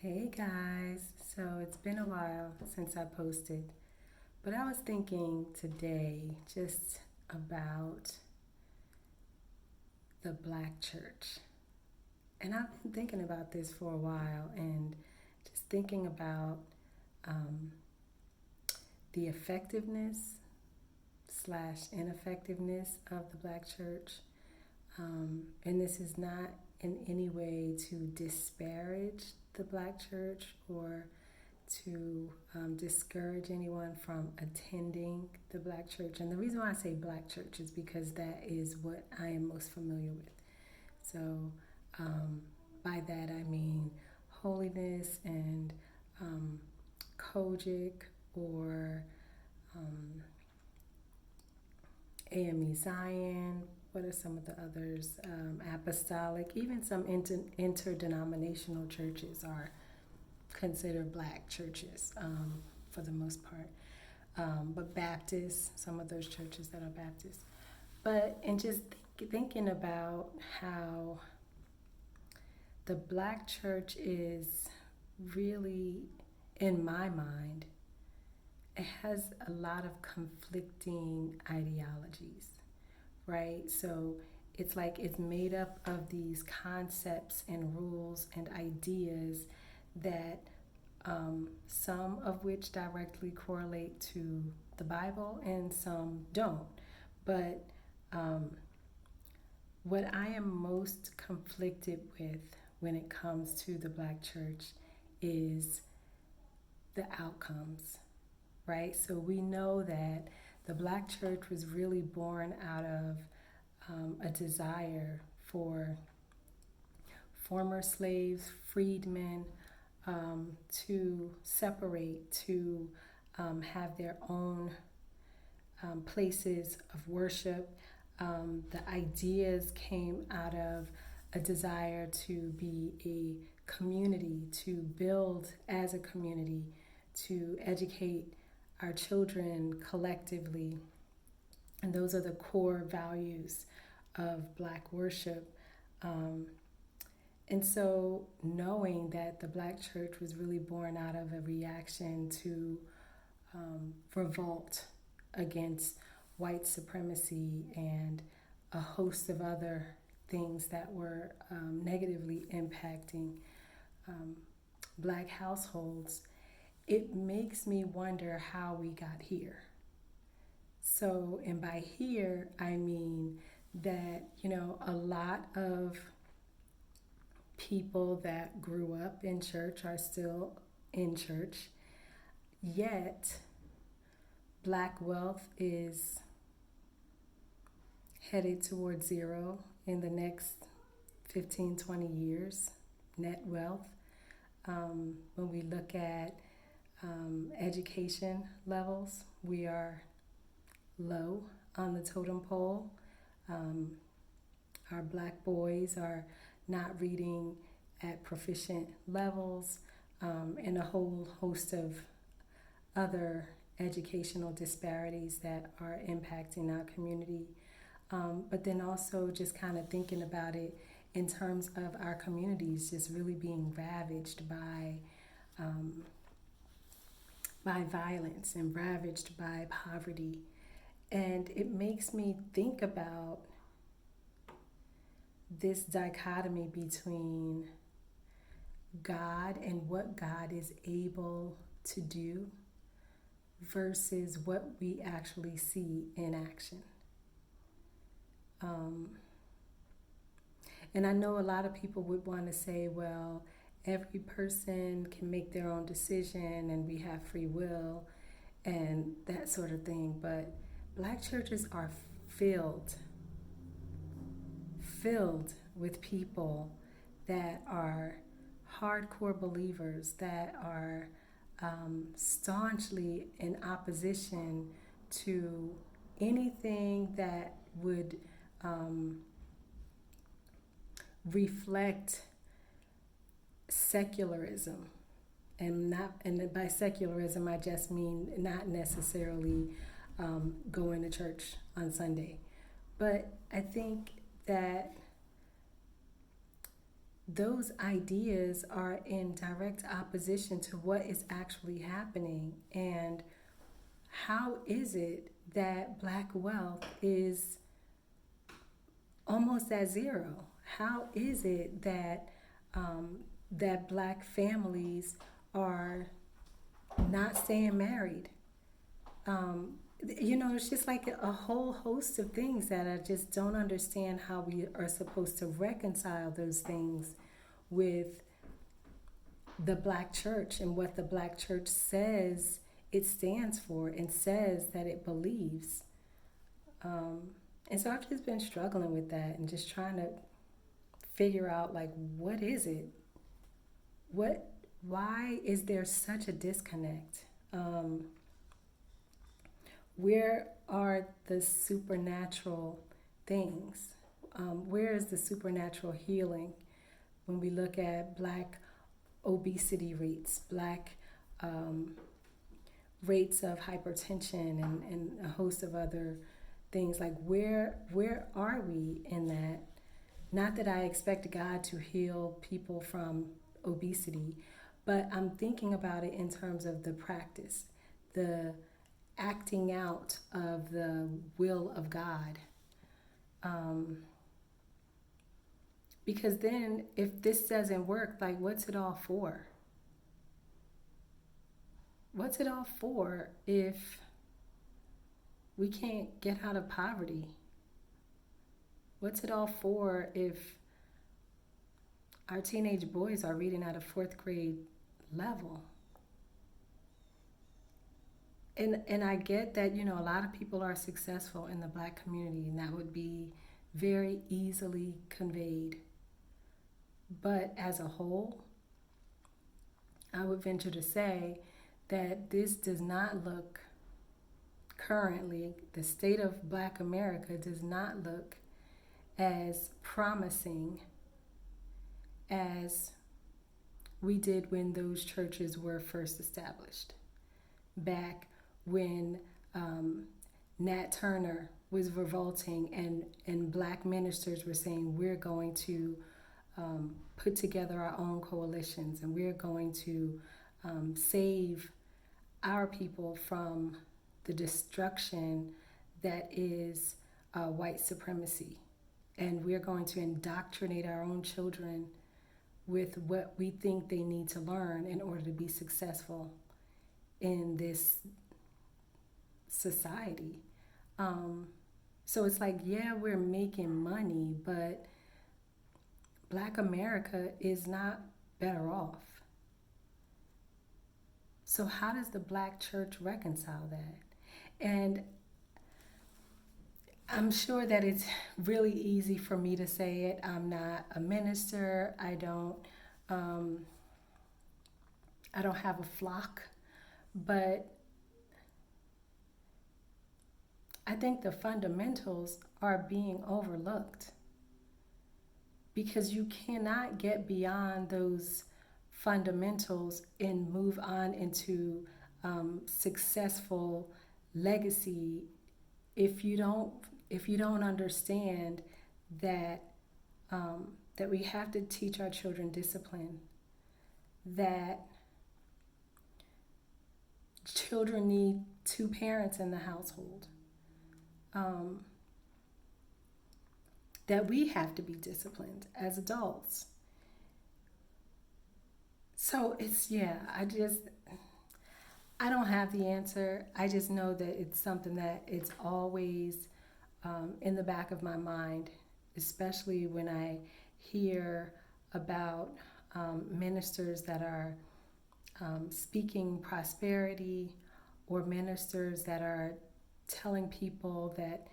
Hey guys, so it's been a while since I posted, but I was thinking today just about the black church. And I've been thinking about this for a while and just thinking about um, the effectiveness slash ineffectiveness of the black church. And this is not in any way to disparage the black church or to discourage anyone from attending the black church. And the reason why I say black church is because that is what I am most familiar with. So, um, by that I mean Holiness and um, Kojic or um, AME Zion. What are some of the others? Apostolic, even some interdenominational churches are considered black churches for the most part. But Baptists, some of those churches that are Baptist. But, and just thinking about how the black church is really, in my mind, it has a lot of conflicting ideologies, right? So it's like it's made up of these concepts and rules and ideas that some of which directly correlate to the Bible and some don't. But um, what I am most conflicted with when it comes to the black church is the outcomes, right? So we know that the black church was really born out of a desire for former slaves, freedmen, to separate, to have their own places of worship. The ideas came out of a desire to be a community, to build as a community, to educate our children collectively. And those are the core values of black worship. Um, and so, knowing that the black church was really born out of a reaction to revolt against white supremacy and a host of other things that were negatively impacting um, black households, it makes me wonder how we got here. So, and by here, I mean that, a lot of people that grew up in church are still in church, yet black wealth is headed towards zero in the next 15, 20 years, net wealth. When we look at education levels, we are low on the totem pole. Um, our black boys are not reading at proficient levels, and a whole host of other educational disparities that are impacting our community. But then also just kind of thinking about it in terms of our communities just really being ravaged um, by violence and ravaged by poverty. And it makes me think about this dichotomy between God and what God is able to do versus what we actually see in action. Um, and I know a lot of people would want to say, well, every person can make their own decision and we have free will and that sort of thing. But black churches are filled, filled with people that are hardcore believers, that are staunchly in opposition to anything that would um, reflect secularism. And by secularism I just mean not necessarily going to church on Sunday, but I think that those ideas are in direct opposition to what is actually happening. And how is it that black wealth is almost at zero? How is it that that black families are not staying married? It's just like a whole host of things that I just don't understand how we are supposed to reconcile those things with the black church and what the black church says it stands for and says that it believes. And so I've just been struggling with that and just trying to figure out, like, what is it? Why is there such a disconnect? Where are the supernatural things? Where is the supernatural healing when we look at black obesity rates, black rates of hypertension, and a host of other things? Like, where are we in that? Not that I expect God to heal people from obesity, but I'm thinking about it in terms of the practice, the acting out of the will of God. Because then, if this doesn't work, like, what's it all for? What's it all for if we can't get out of poverty? What's it all for if our teenage boys are reading at a fourth grade level? And I get that, a lot of people are successful in the black community, and that would be very easily conveyed. But as a whole, I would venture to say that this does not look currently, the state of black America does not look as promising as we did when those churches were first established. Back when Nat Turner was revolting and black ministers were saying, we're going to put together our own coalitions and we're going to save our people from the destruction that is white supremacy. And we're going to indoctrinate our own children with what we think they need to learn in order to be successful in this society. So it's like, yeah, we're making money, but black America is not better off. So how does the black church reconcile that? And I'm sure that it's really easy for me to say it. I'm not a minister. I don't have a flock, but I think the fundamentals are being overlooked because you cannot get beyond those fundamentals and move on into successful legacy if you don't understand that that we have to teach our children discipline, that children need two parents in the household, that we have to be disciplined as adults. So I don't have the answer. I just know that it's something that it's always in the back of my mind, especially when I hear about ministers that are speaking prosperity, or ministers that are telling people that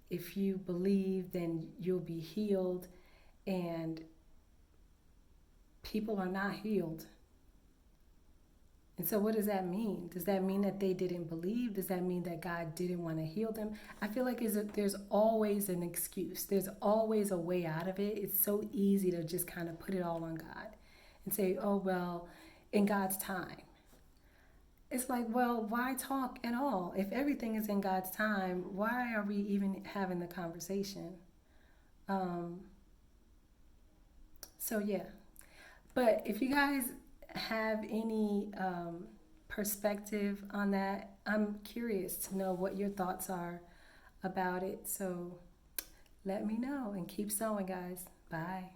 if you believe, then you'll be healed, and people are not healed. And so what does that mean? Does that mean that they didn't believe? Does that mean that God didn't want to heal them? I feel like there's always an excuse. There's always a way out of it. It's so easy to just kind of put it all on God and say, oh, well, in God's time. It's like, well, why talk at all? If everything is in God's time, why are we even having the conversation? So yeah, but if you guys have any perspective on that, I'm curious to know what your thoughts are about it. So let me know and keep sewing, guys. Bye.